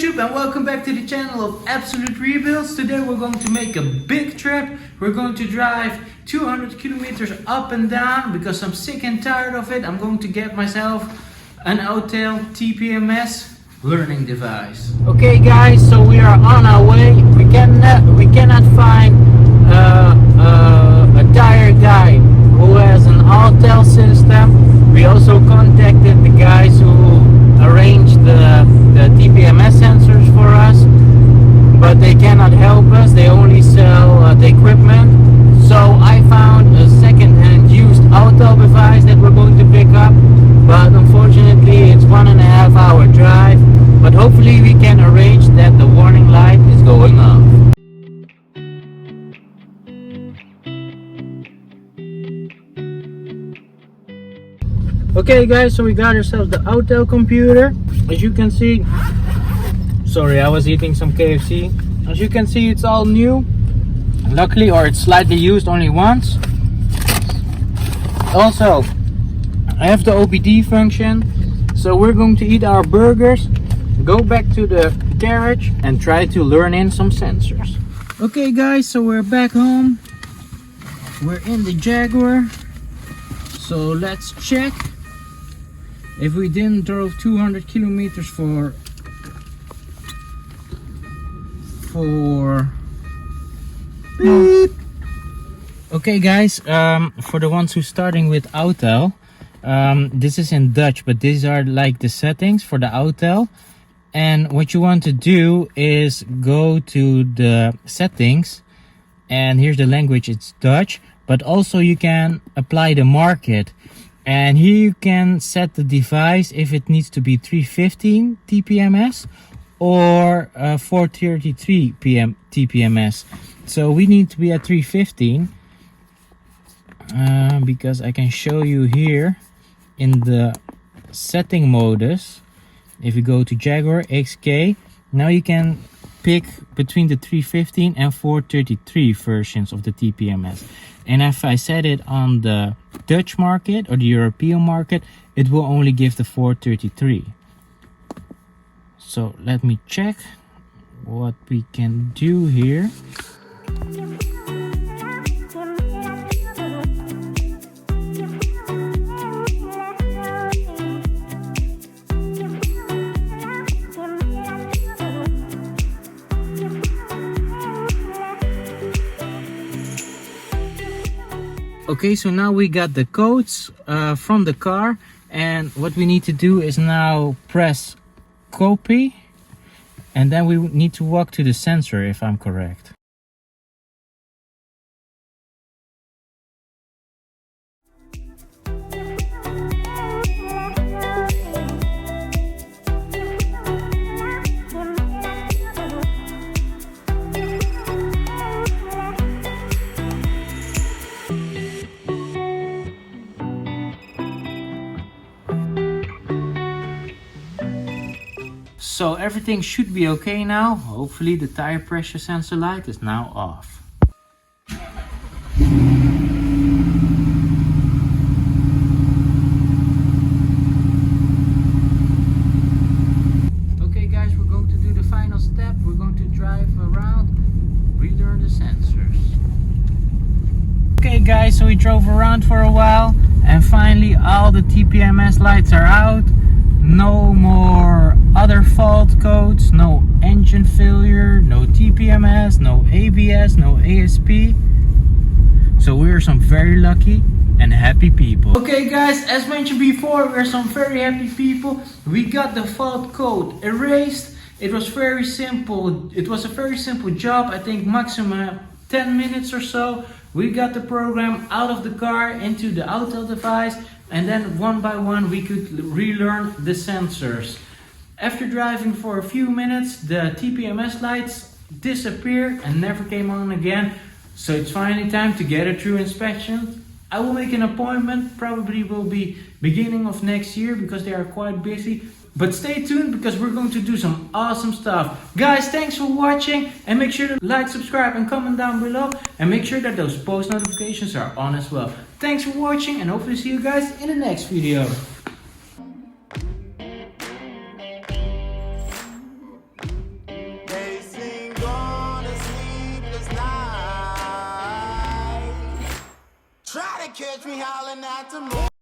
YouTube and welcome back to the channel of Absolute Rebuilds. Today we're going to make a big trip. We're going to drive 200 kilometers up and down because I'm sick and tired of it. I'm going to get myself an Autel TPMS learning device. Okay guys, so we are on our way. We cannot find a tire guy who has an Autel system. We also contacted the guys who arranged the TPMS sensors for us, but they cannot help us. They only sell the equipment. So I found a second-hand used Autel device that we're going to pick up, but unfortunately it's 1.5 hour drive, but hopefully we can arrange that the warning light is going off. Okay guys, so we got ourselves the Autel computer. As you can see, sorry, I was eating some KFC. As you can see, it's all new, luckily, or it's slightly used only once. Also, I have the OBD function, so we're going to eat our burgers, go back to the garage and try to learn in some sensors. Okay guys, so we're back home. We're in the Jaguar, so let's check if we didn't drove 200 kilometers for beep. Okay guys, for the ones who's starting with Autel, this is in Dutch, but these are like the settings for the Autel. And what you want to do is go to the settings, and here's the language, it's Dutch, but also you can apply the market. And here you can set the device if it needs to be 315 TPMS or 433 TPMS. So we need to be at 315 because I can show you here in the setting modus. If you go to Jaguar XK, now you can pick between the 315 and 433 versions of the TPMS. And if I set it on the Dutch market or the European market, it will only give the 433. So let me check what we can do here. Okay, so now we got the codes from the car, and what we need to do is now press copy, and then we need to walk to the sensor, if I'm correct. So everything should be okay now. Hopefully the tire pressure sensor light is now off. Okay guys, we're going to do the final step. We're going to drive around, relearn the sensors. Okay guys, so we drove around for a while and finally all the TPMS lights are out. No more other fault codes, no engine failure, no TPMS, no ABS, no ASP. So we are some very lucky and happy people. Okay guys, as mentioned before, we're some very happy people. We got the fault code erased. It was very simple. It was a very simple job. I think maximum 10 minutes or so. We got the program out of the car into the Autel device, and then one by one we could relearn the sensors. After driving for a few minutes, the TPMS lights disappeared and never came on again. So it's finally time to get a true inspection. I will make an appointment, probably will be beginning of next year because they are quite busy. But stay tuned because we're going to do some awesome stuff. Guys, thanks for watching, and make sure to like, subscribe and comment down below, and make sure that those post notifications are on as well. Thanks for watching, and hopefully see you guys in the next video. catch me howling at the moon.